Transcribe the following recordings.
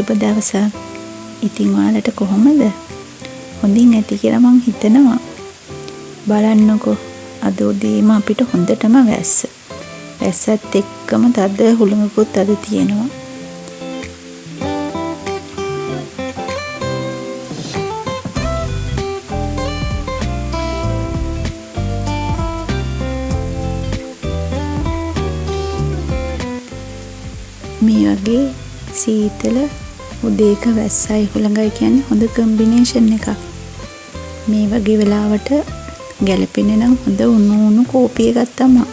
සුබ දවසක්. ඉතින් ඔයාලට කොහොමද? හොඳින් ඇති කියලා මං හිතනවා. බලන්නකෝ අද උදේම අපිට හොඳටම වැස්ස. වැස්සත් එක්කම තද හුළඟකුත් අද තියෙනවා. මේ වගේ සීතල උදේක වැස්සයි හුළඟයි කියන්නේ හොඳ කම්බිනේෂන් එකක්. මේ වගේ වෙලාවට ගැලපෙන්නේ නම් හොඳ උණු කෝපි එකක් තමයි.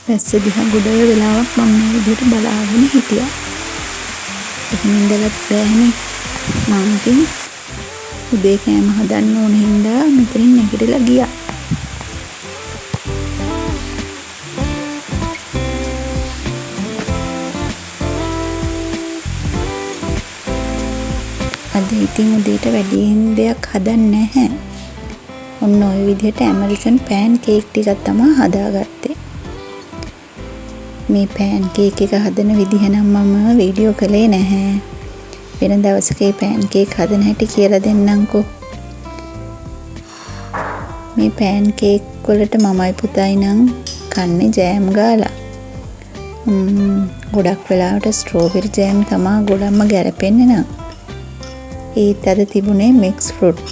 වැස්ස දිහා ගොඩ වෙලාවක් මම මේ විදිහට බලාගෙන හිටියා. එහෙම ඉඳලත් බෑනේ. මම ඉතින් උදේ කෑම හදන්න ඕන හින්දා මෙතනින් නැගිටලා ගියා. අද ඉතින් උදේට වැඩියෙන් දෙයක් හදන්නේ නැහැ. ඔන්න ඔය විදිහට ඇමරිකන් පෑන් කේක් ටිකක් තමයි හදාගත්තේ. මේ පෑන් කේක් එක හදන විදිහ නම් මම වීඩියෝ කළේ නැහැ. වෙන දවසක මේ පෑන් කේක් හදන හැටි කියලා දෙන්නම්කෝ. මේ පෑන් කේක් වලට මමයි පුතයි නම් කන්නේ ජෑම් ගාලා. ගොඩක් වෙලාවට ස්ට්‍රෝබෙරි ජෑම් තමයි ගොඩක්ම ගැලපෙන්නේ නම්. ඒත් අද තිබුණේ මික්ස් ෆෘට්.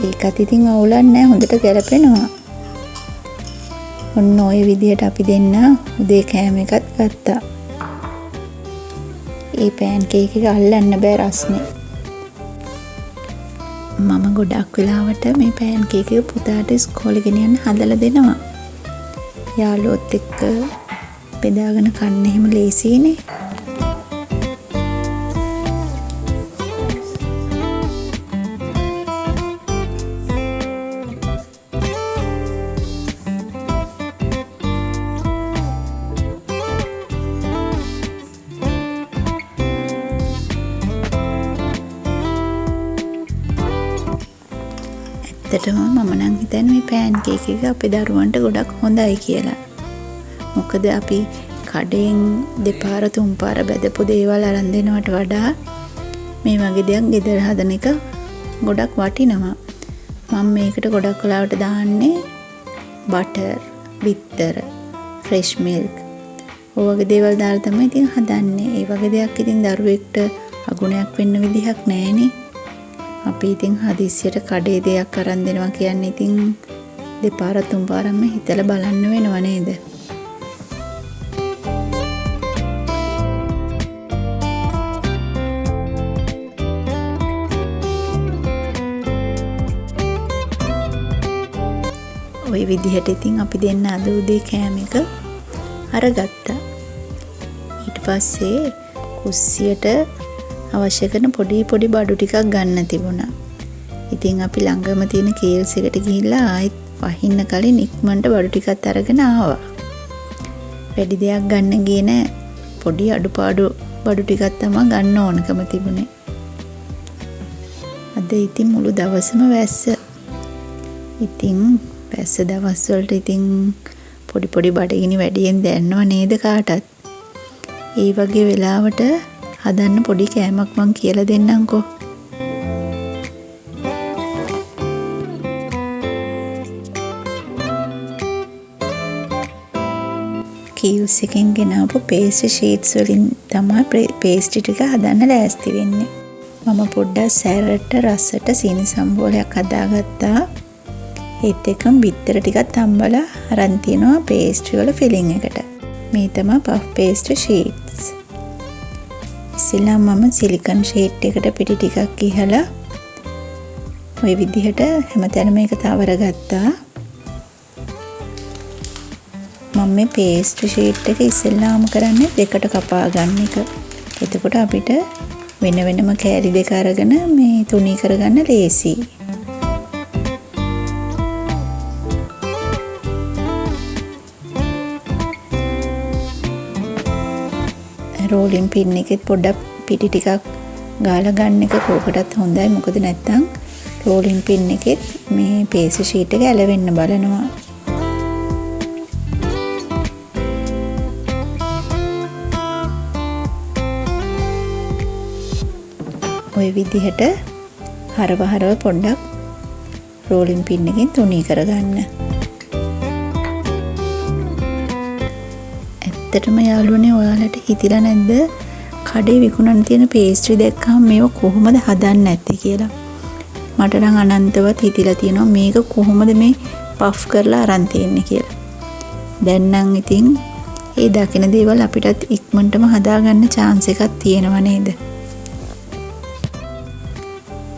ඒකත් ඉතින් අවුලක් නැහැ, හොඳට ගැලපෙනවා. ඔන්න ඔය විදිහට අපි දෙන්න උදේ කෑම එකත් ගත්තා. ඒ පෑන් කේක් එක අල්ලන්න බෑ රස්නේ. මම ගොඩක් වෙලාවට මේ පෑන් කේක් එක පුතාට ඉස්කෝලේ ගෙනියන්න හදලා දෙනවා. යාළුවොත් එක්ක බෙදාගෙන කන්න එහෙම ලේසියිනේ. ඇත්තටම මම නම් හිතන්නේ මේ පෑන් කේක් එක අපේ දරුවන්ට ගොඩක් හොඳයි කියලා. මොකද අපි කඩෙන් දෙපාර තුන් පාර බෙදපු දේවල් අරන් දෙනවට වඩා මේ වගේ දෙයක් ගෙදර හදන එක ගොඩක් වටිනවා. මම මේකට ගොඩක් වෙලාවට දාන්නේ බටර්, බිත්තර, ෆ්‍රෙෂ් මිල්ක්. ඔය වගේ දේවල් දාලා තමයි ඉතින් හදන්නේ. ඒ වගේ දෙයක් ඉතින් දරුවෙක්ට අගුණයක් වෙන්න විදිහක් නැහැනේ. අපි ඉතින් හදිස්සියට කඩේ දෙයක් අරන් දෙනවා කියන්නේ ඉතින් දෙපාර තුන් පාරක්ම හිතලා බලන්න වෙනව නේද? ওই විදිහට ඉතින් අපි දෙන්න අද උදේ කෑම එක අරගත්තා. ඊට පස්සේ කුස්සියට අවශ්‍ය කරන පොඩි බඩු ටිකක් ගන්න තිබුණා. ඉතින් අපි ළඟම තියෙන කේල්ස් එකට ගිහිල්ලා ආයෙත් වහින්න කලින් ඉක්මනට බඩු ටිකක් අරගෙන ආවා. වැඩි දෙයක් ගන්න ගියේ නෑ. පොඩි අඩුපාඩු බඩු ටිකක් තමයි ගන්න ඕනකම තිබුණේ. අද ඉතින් මුළු දවසම වැස්ස. ඉතින් වැස්ස දවස් වලට ඉතින් පොඩි බඩගිනි වැඩියෙන් දැනනව නේද කාටත්? ඒ වගේ වෙලාවට හදන්න පොඩි කෑමක් මං කියලා දෙන්නම්කෝ. කීල්ස් එකෙන් ගෙනාවු පේස්ට්‍රි ෂීට්ස් වලින් තමයි පේස්ට්‍රි ටික හදන්න ලෑස්ති වෙන්නේ. මම පොඩ්ඩක් සැරට රසට සීනි සම්බෝලයක් හදාගත්තා. ඒත් එක්කම බිත්තර ටිකක් තම්බලා අරන් තියනවා පේස්ට්‍රි වල ෆිලිං එකට. මේ තමයි පෆ් පේස්ට්‍රි ෂීට්ස්. ඉස්සෙල්ලා මම සිලිකන් ෂීට් එකට පිටි ටිකක් ඉහලා ওই විදිහට හැමතැනම ඒක තවර ගත්තා. මම මේ පේස්ට්‍රි ෂීට් එක ඉස්සෙල්ලාම කරන්නේ දෙකට කපා ගන්න එක. එතකොට අපිට වෙන වෙනම කෑලි දෙක අරගෙන මේ තුනී කරගන්න ලේසියි. රෝලින් පින් එකෙත් පොඩ්ඩක් පිටි ටිකක් ගාලා ගන්න එක කෝකටත් හොඳයි. මොකද නැත්තම් රෝලින් පින් එකෙත් මේ පේස්ට්‍රි ෂීට් එක ඇලවෙන්න බලනවා. ওই විදිහට හරව පොඩ්ඩක් රෝලින් පින් එකෙන් තුනී කරගන්න. ඇත්තටම යාළුවනේ ඔයාලට හිතිලා නැද්ද කඩේ විකුණන තියෙන පේස්ට්‍රි දැක්කම මේව කොහොමද හදන්නේ නැත්තේ කියලා? මට නම් අනන්තවත් හිතිලා තියෙනවා මේක කොහොමද මේ පෆ් කරලා අරන් තියන්නේ කියලා. දැන් නම් ඉතින් ඒ දකින දේවල් අපිටත් ඉක්මනටම හදාගන්න chance එකක් තියෙනව නේද?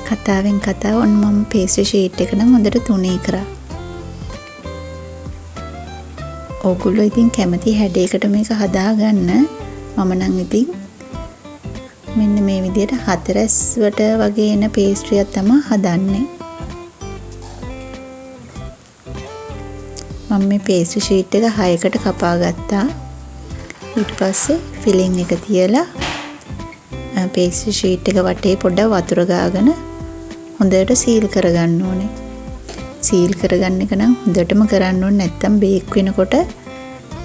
කතාවෙන් කතාව ඔන්න මම පේස්ට්‍රි ෂීට් එක නම් හොඳට තුනී කරා. ඕගොල්ලෝ ඉතින් කැමති හැඩයකට මේක හදාගන්න. මම නම් ඉතින් මෙන්න මේ විදිහට හතරැස්වට වගේ එන පේස්ට්‍රියක් තමයි හදන්නේ. මම මේ පේස්ට්‍රි ෂීට් එක 6කට කපා ගත්තා. ඊට පස්සේ ෆිලිං එක තියලා පේස්ට්‍රි ෂීට් එක වටේ පොඩ්ඩක් වතුර ගාගෙන හොඳට සීල් කරගන්න ඕනේ. සීල් කරගන්න එක නම් හොඳටම කරන්න ඕනේ නැත්තම් බේක් වෙනකොට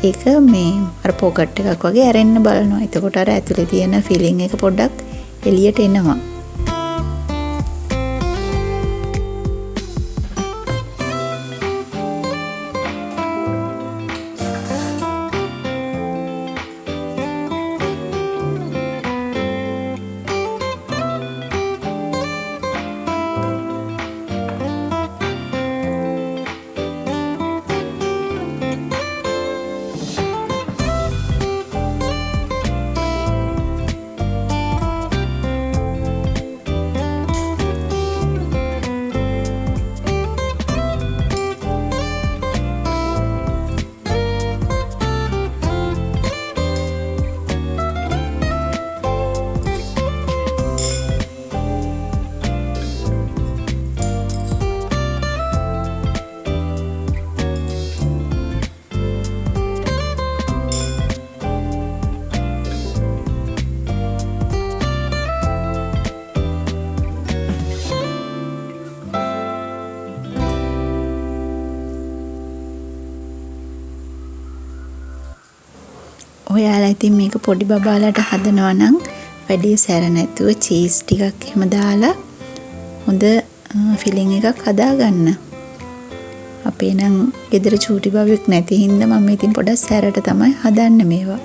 ඒක මේ අර පොකට් එකක් වගේ ඇරෙන්න බලනවා. එතකොට අර ඇතුලේ තියෙන ෆිලිං එක පොඩ්ඩක් එළියට එනවා. ඔයාලා ඉතින් මේක පොඩි බබාලාට හදනවා නම් වැඩි සැර නැතුව චීස් ටිකක් එහෙම දාලා හොඳ ෆිලිං එකක් හදාගන්න. අපේ නම් ගෙදර චූටි බබෙක් නැති හින්දා මම ඉතින් පොඩක් සැරට තමයි හදන්නේ මේවා.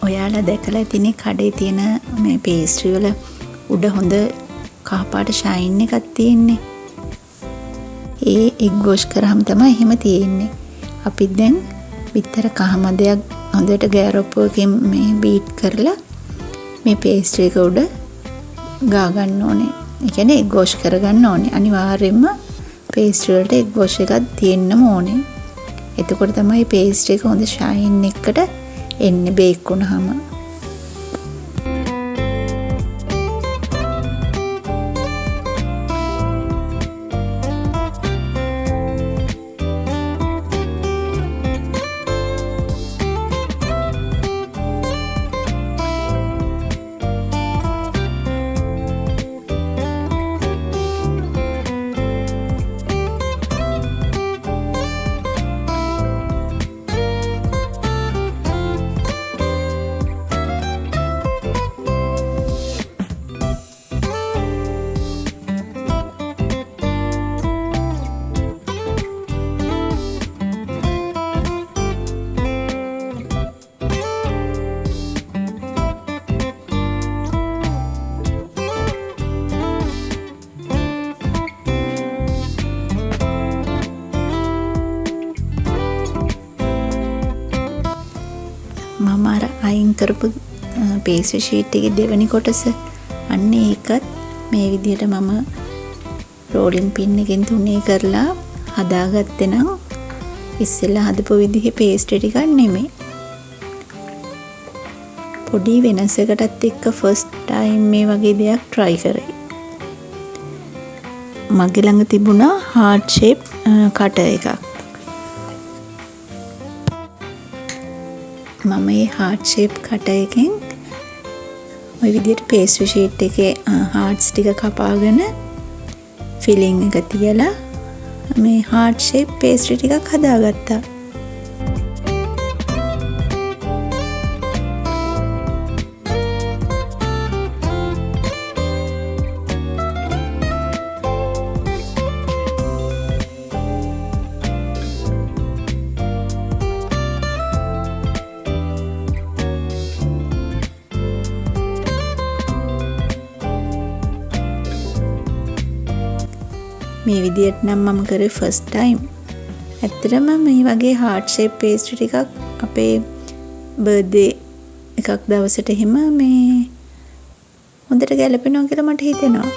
ඔයාලා දැකලා තියෙන කඩේ තියෙන මේ පේස්ට්‍රි වල උඩ හොඳ කහපාට ෂයින් එකක් තියෙන්නේ. ඒ එග් වොෂ් කරාම තමයි එහෙම තියෙන්නේ. අපි දැන් විතර කහමදයක් හොඳට ගෑරොප්පුවකින් මේ බීට් කරලා මේ පේස්ට්‍රි එක උඩ ගා ගන්න ඕනේ. ඒ කියන්නේ එග් වොෂ් කරගන්න ඕනේ. අනිවාර්යයෙන්ම පේස්ට්‍රි වලට එග් වොෂ් එකක් තියෙන්නම ඕනේ. එතකොට තමයි පේස්ට්‍රි එක හොඳ ෂයින් එකකට එන්නේ බේක් වුණාම. මම අර අයින් කරපු පේස්ට්‍රි ෂීට් එකේ දෙවෙනි කොටස අන්න ඒකත් මේ විදිහට මම රෝලින් පින් එකෙන් තුනේ කරලා හදාගත්තේ නම් ඉස්සෙල්ලා හදපු විදිහේ පේස්ට්‍රි ටිකක් නෙමෙයි. පොඩි වෙනසකටත් එක්ක ෆස්ට් ටයිම් මේ වගේ දෙයක් try කරේ. මගේ ළඟ තිබුණා heart shape cutter එකක්. මම මේ heart shape cutter එකෙන් ওই විදිහට pastry sheet එකේ hearts ටික කපාගෙන filling එක තියලා මේ heart shape pastry ටිකක් හදාගත්තා. මේ විදිහට නම් මම කරේ ෆස්ට් ටයිම්. ඇත්තටම මේ වගේ heart shape pastry ටිකක් අපේ බර්ත්ඩේ එකක් දවසට එහෙම මේ හොඳට ගැලපෙනවා කියලා මට හිතෙනවා.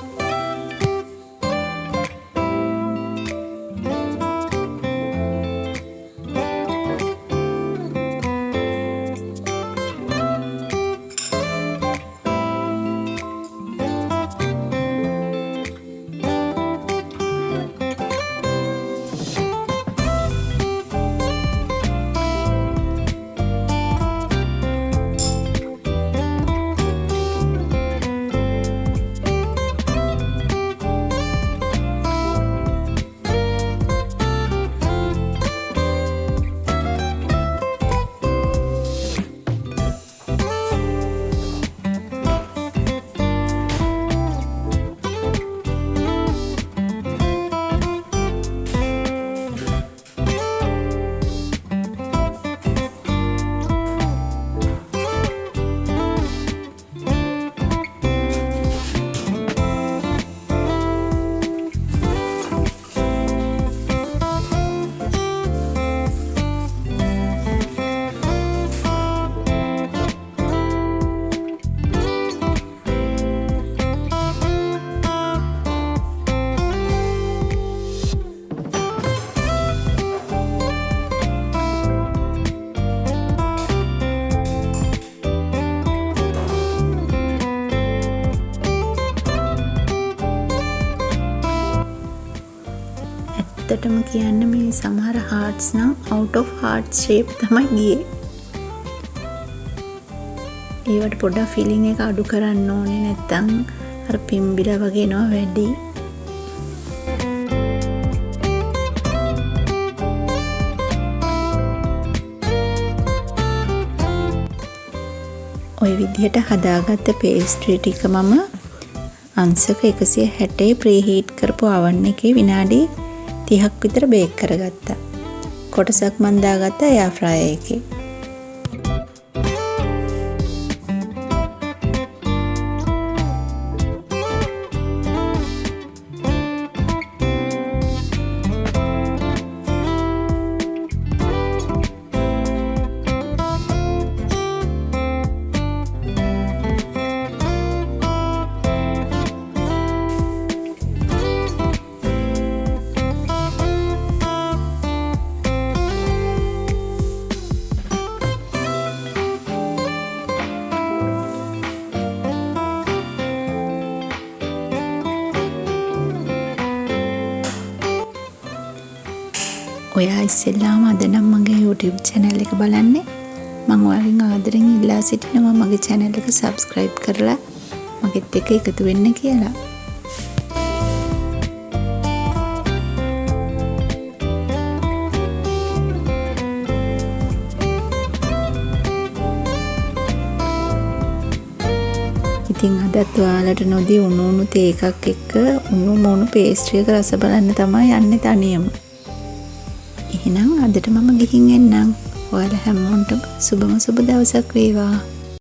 ඇත්තටම කියන්න මේ සමහර hearts නම් out of heart shape තමයි ගියේ. ඒවට පොඩ්ඩක් feeling එක අඩු කරන්න ඕනේ, නැත්තම් අර පිම්බිලා වගේ නෝ වැඩි. ඔය විදිහට හදාගත්ත පේස්ට්‍රි ටික මම අංශක 160 ප්‍රීහීට් කරපු oven එකේ විනාඩි 30ක් විතර බේක් කරගත්තා. කොටසක් මන් දාගත්තා එයා ෆ්‍රයර් එකේ. ඔයා ඉස්සෙල්ලාම අද නම් මගේ YouTube channel එක බලන්නේ. මම ඔයාගෙන් ආදරෙන් ඉල්ලා සිටිනවා මගේ channel එක subscribe කරලා මගෙත් එක්ක එකතු වෙන්න කියලා. ඉතින් අදත් ඔයාලට නොදී උණු තේ එකක් එක්ක උණු මොණු පේස්ට්‍රි එක රස බලන්න තමයි යන්නේ තනියම. එහෙනම් අදට මම ගිහින් එන්නම්. ඔයාලා හැමෝටම සුබම සුබ දවසක් වේවා.